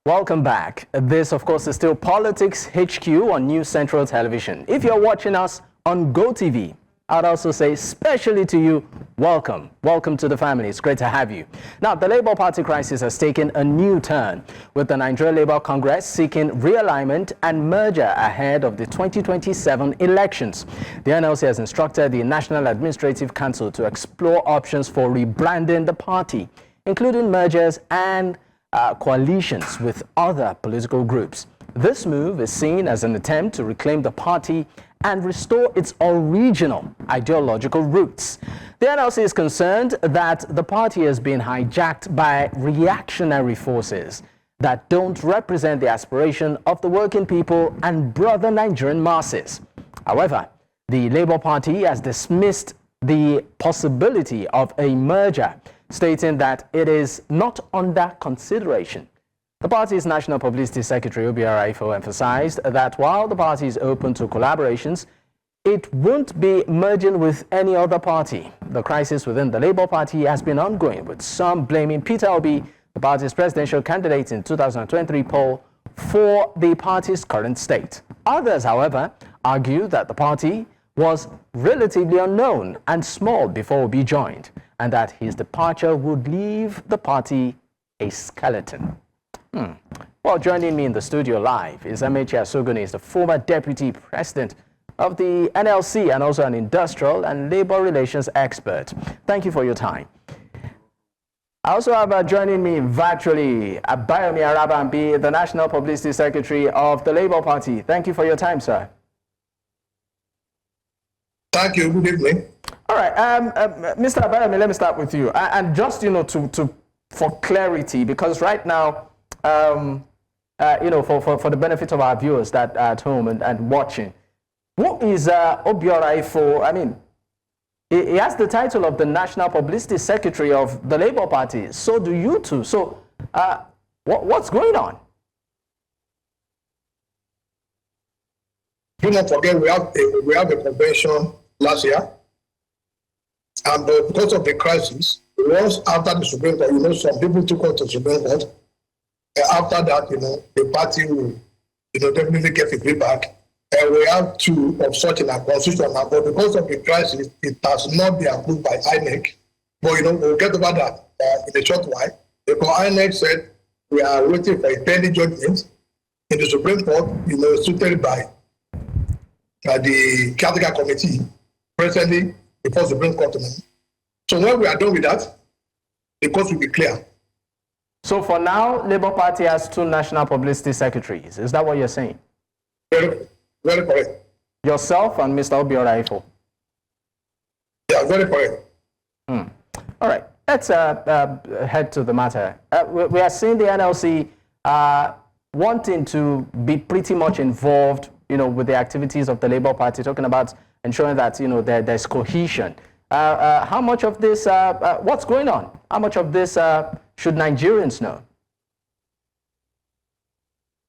Welcome back. This, of course, is still Politics HQ on News Central Television. If you're watching us on GoTV, I'd also say, especially to you, welcome. Welcome to the family. It's great to have you. Now, the Labour Party crisis has taken a new turn, with the Nigeria Labour Congress seeking realignment and merger ahead of the 2027 elections. The NLC has instructed the National Administrative Council to explore options for rebranding the party, including mergers and coalitions with other political groups. This move is seen as an attempt to reclaim the party and restore its original ideological roots. The NLC is concerned that the party has been hijacked by reactionary forces that don't represent the aspiration of the working people and broader Nigerian masses. However, the Labour Party has dismissed the possibility of a merger, stating that it is not under consideration. The party's National Publicity Secretary, Obiora Ifoh, emphasized that while the party is open to collaborations, it won't be merging with any other party. The crisis within the Labour Party has been ongoing, with some blaming Peter Obi, the party's presidential candidate in 2023 poll, for the party's current state. Others, however, argue that the party was relatively unknown and small before Obi joined, and that his departure would leave the party a skeleton. Well, joining me in the studio live is Amaechi Asugwuni, is the former deputy president of the NLC and also an industrial and labor relations expert. Thank you for your time. I also have joining me virtually Abayomi Arabambi, the National Publicity Secretary of the Labour Party. Thank you for your time, sir. Thank you. Good evening. All right, Mr. Abayomi, let me start with you. And just, for clarity, because right now, for the benefit of our viewers that are at home and watching, who is Obiora Ifoh? I mean, he has the title of the National Publicity Secretary of the Labour Party. So do you too. So what's going on? Do not forget, we have a convention last year. And because of the crisis, once after the Supreme Court, some people took us to the Supreme Court. After that, the party will, definitely get a feedback. And we have two of such in our constitution now. But because of the crisis, it has not been approved by INEC. But, we'll get over that in a short while. Because INEC said we are waiting for a pending judgment in the Supreme Court, suited by the Caretaker Committee, presently before Supreme Court. So when we are done with that, the course will be clear. So for now, Labour Party has two National Publicity Secretaries. Is that what you're saying? Very, very correct. Yourself and Mr. Obiora Ifoh? Yeah, very correct. All right, let's head to the matter. We are seeing the NLC wanting to be pretty much involved, with the activities of the Labour Party, talking about ensuring that, there's cohesion. How much of this, what's going on? How much of this should Nigerians know?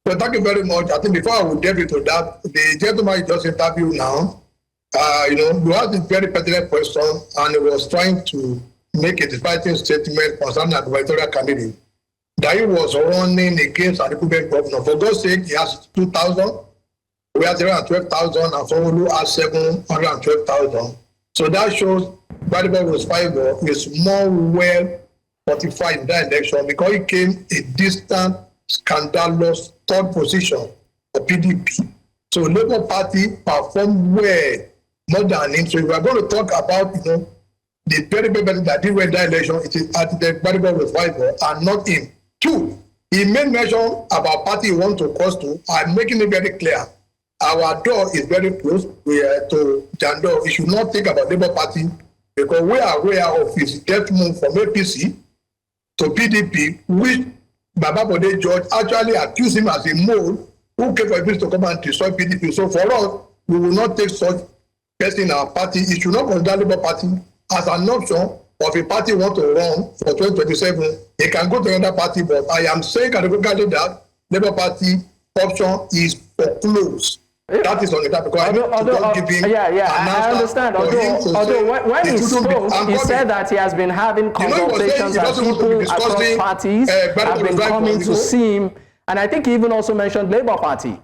Well, thank you very much. I think before I will get into that, the gentleman just interviewed now, you asked a very pertinent question, and he was trying to make a disparaging statement concerning the gubernatorial candidate, that he was running against an incumbent governor. For God's sake, he has 2,000. We have 712,000, and Sanwo-Olu has 712,000. So that shows Gbadebo is more well fortified in that election because he came a distant, scandalous third position for PDP. So Labour Party performed well, more than him. So if we are going to talk about, the very best that did win that election, it is at the Gbadebo and not him. Two, he made mention about party he wants to cross to. I'm making it very clear. Our door is very close to Jando. You should not think about Labour Party because we are aware of his death move from APC to PDP, which Baba Bode George actually accused him as a mole who came for APC to come and destroy PDP. So for us, we will not take such person in our party. It should not consider Labour Party as an option of a party want to run for 2027. They can go to another party, but I am saying categorically that Labour Party option is foreclosed. That is on the top because I understand. Although when he spoke, he said that he has been having consultations and people across parties have been coming to see him And I think he even also mentioned Labour Party.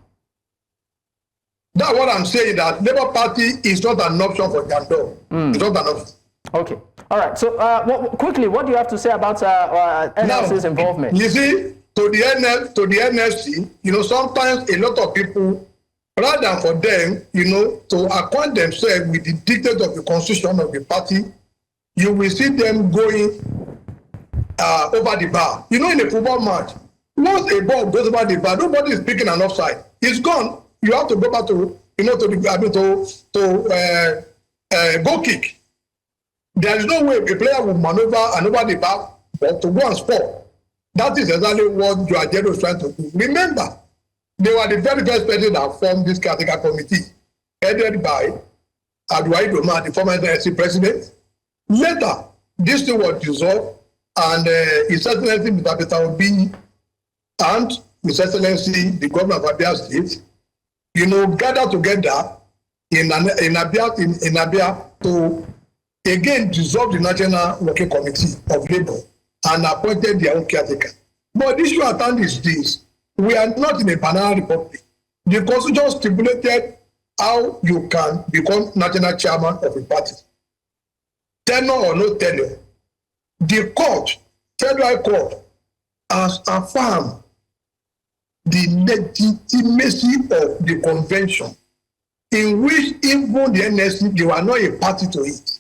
That's what I'm saying, that Labour Party is not an option for Jandor. It's not an option. Okay. All right. So quickly, what do you have to say about NLC's involvement? You see, to the NLC, you know, sometimes a lot of people, rather than for them, you know, to acquaint themselves with the dictate of the constitution of the party, you will see them going over the bar. You know, in a football match, once a ball goes over the bar, nobody is picking an offside. It's gone. You have to go back to, you know, goal kick. There is no way a player will maneuver and over the bar, but to go and score. That is exactly what Joe Ajero is trying to do. Remember, they were the very first person that formed this caretaker committee, headed by Aduai Doma, the former NLC president. Later, this thing was dissolved, and His Excellency Mr. Peter Obi and His Excellency the governor of Abia State, you know, gathered together in Abia to again dissolve the National Working Committee of Labour and appointed their own caretaker. But the issue at hand is this: we are not in a banana republic. The constitution stipulated how you can become national chairman of a party. Tenure or no tenure. The court, federal court, has affirmed the legitimacy of the convention, in which even the NLC, they were not a party to it.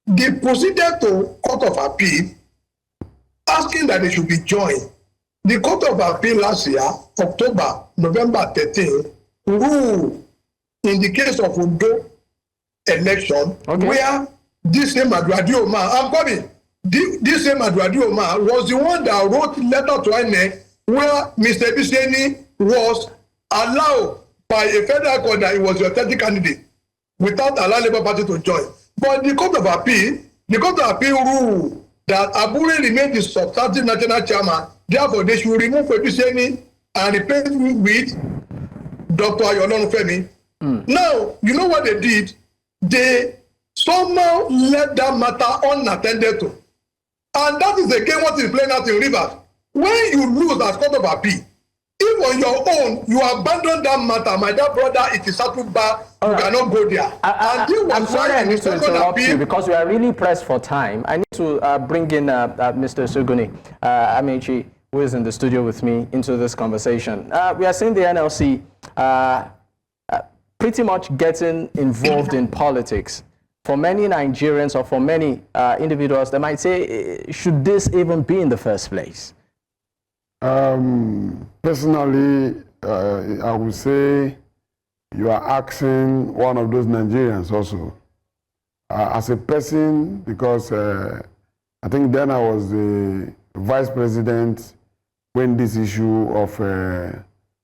They proceeded to Court of Appeal, asking that they should be joined. The Court of Appeal last year, November 13, ruled in the case of Ondo election, where this same Aduadi Omar, I'm coming, this same Aduadi Omar was the one that wrote letter to INEC where Mr. Biseni was allowed by a federal court that he was the authentic candidate without allowing Labour Party to join. But the Court of Appeal ruled that Abure remained the substantive national chairman. Therefore, they should remove Biseni and replace him with Dr. Ayolonu Femi. Now, you know what they did? They somehow let that matter unattended to. And that is again what is playing out in Rivers. When you lose as Court of Appeal, if on your own you abandon that matter, my dear brother, it is settled bar, you cannot go there. I'm sorry I need to interrupt you because we are really pressed for time. I need to bring in Mr. Asugwuni, Amaechi, who is in the studio with me, into this conversation. We are seeing the NLC pretty much getting involved in politics. For many Nigerians or for many individuals, they might say, should this even be in the first place? Personally, I would say you are asking one of those Nigerians also. As a person, because I think then I was the vice president when this issue of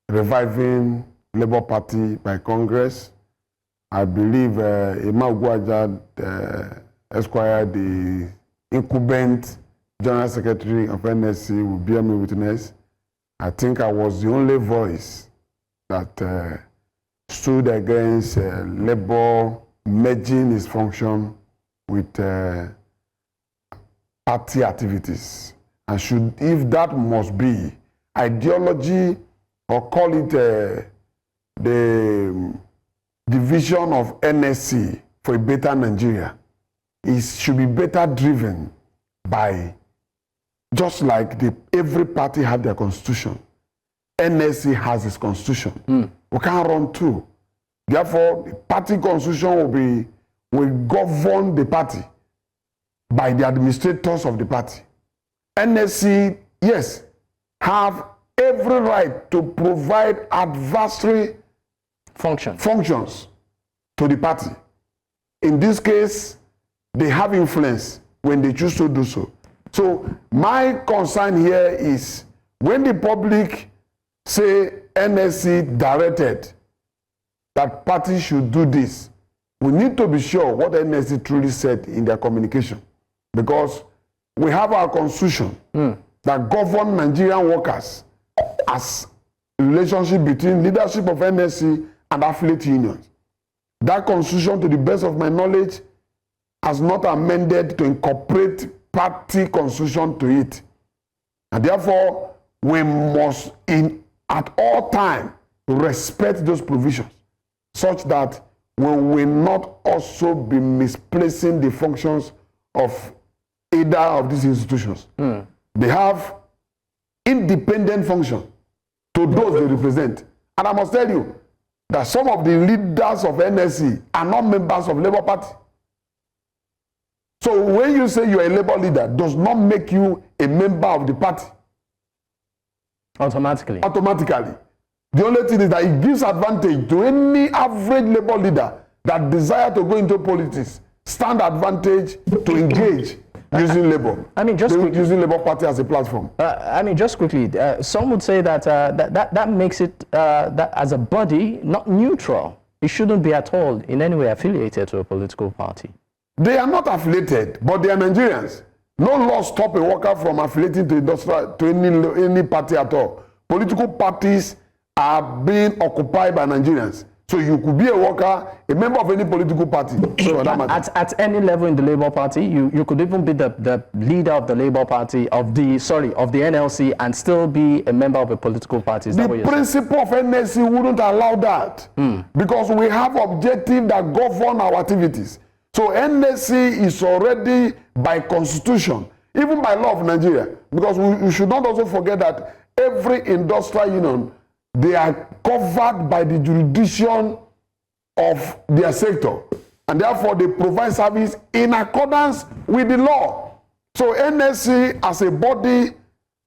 reviving Labour Party by Congress, I believe Emma Ogwajad, Esquire, the incumbent General Secretary of NLC, will bear me witness. I think I was the only voice that stood against Labour merging its function with party activities. And if that must be ideology, or call it the division of NSC for a better Nigeria, it should be better driven by, just like every party have their constitution. NSC has its constitution. We can't run two. Therefore, the party constitution will govern the party by the administrators of the party. NSC, yes, have every right to provide advisory functions to the party. In this case, they have influence when they choose to do so. So my concern here is when the public say NSC directed that parties should do this, we need to be sure what NSC truly said in their communication, because we have our constitution that govern Nigerian workers as relationship between leadership of NSC and affiliate unions. That constitution, to the best of my knowledge, has not amended to incorporate party constitution to it. And therefore, we must at all time respect those provisions such that we will not also be misplacing the functions of either of these institutions. They have independent function to those they represent. And I must tell you that some of the leaders of NLC are not members of Labour Party. So when you say you're a Labour leader, does not make you a member of the party. Automatically. Automatically. The only thing is that it gives advantage to any average Labour leader that desire to go into politics, stand advantage to engage using Labour. I mean, just quickly, using Labour Party as a platform. I mean, just quickly, some would say that that makes it that as a body not neutral. It shouldn't be at all in any way affiliated to a political party. They are not affiliated, but they are Nigerians. No law stop a worker from affiliating to any party at all. Political parties are being occupied by Nigerians. So you could be a worker, a member of any political party. So at any level in the Labour Party, you could even be the leader of the Labour Party, of the NLC, and still be a member of a political party. Is that what you're saying? The principle of NLC wouldn't allow that because we have objectives that govern our activities. So NLC is already by constitution, even by law of Nigeria, because we should not also forget that every industrial union, they are covered by the jurisdiction of their sector, and therefore they provide service in accordance with the law. So NLC as a body,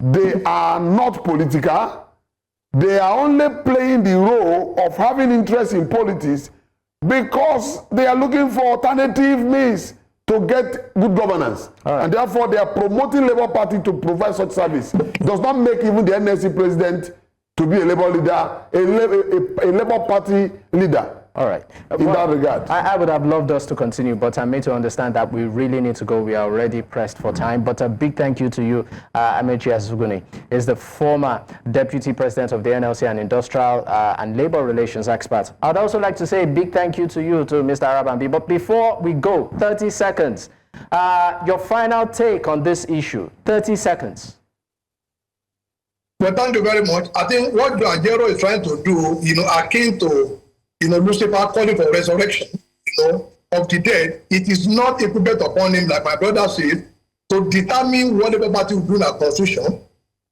they are not political. They are only playing the role of having interest in politics because they are looking for alternative means to get good governance. Right. And therefore they are promoting Labour Party to provide such service. Does not make even the NLC president to be a Labour leader, a Labour Party leader. All right. In that regard. I would have loved us to continue, but I'm made to understand that we really need to go. We are already pressed for time. But a big thank you to you, Amaechi Asugwuni, is the former Deputy President of the NLC and Industrial and Labor Relations expert. I'd also like to say a big thank you to you, to Mr. Arabambi. But before we go, 30 seconds. Your final take on this issue. 30 seconds. Well, thank you very much. I think what Obiora is trying to do, akin to, Lucifer calling for resurrection, of the dead, it is not incumbent upon him, like my brother said, to determine what the party will do in our constitution.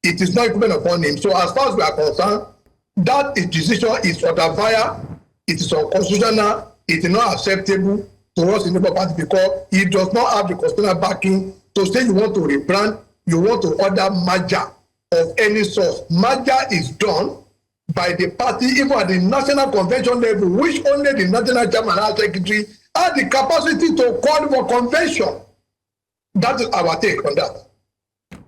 It is not incumbent upon him. So as far as we are concerned, that decision is via, it is unconstitutional, it is not acceptable to us in the party because it does not have the constitutional backing to say you want to rebrand, you want to order merger of any source. Merger is done by the party, even at the national convention level, which only the national chairman and secretary have the capacity to call for convention. That is our take on that.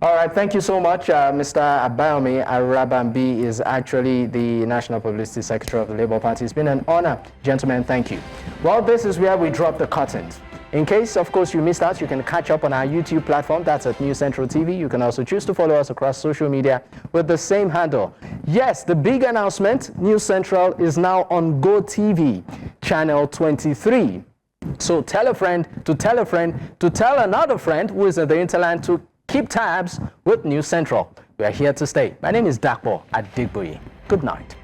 All right, thank you so much. Mr. Abayomi Arabambi is actually the National Publicity Secretary of the Labour Party. It's been an honor. Gentlemen, thank you. Well, this is where we drop the curtains. In case, of course, you missed out, you can catch up on our YouTube platform. That's at News Central TV. You can also choose to follow us across social media with the same handle. Yes, the big announcement, News Central is now on Go TV, channel 23. So tell a friend to tell a friend to tell another friend who is in the interland to keep tabs with News Central. We are here to stay. My name is Dakpo Adigboye. Good night.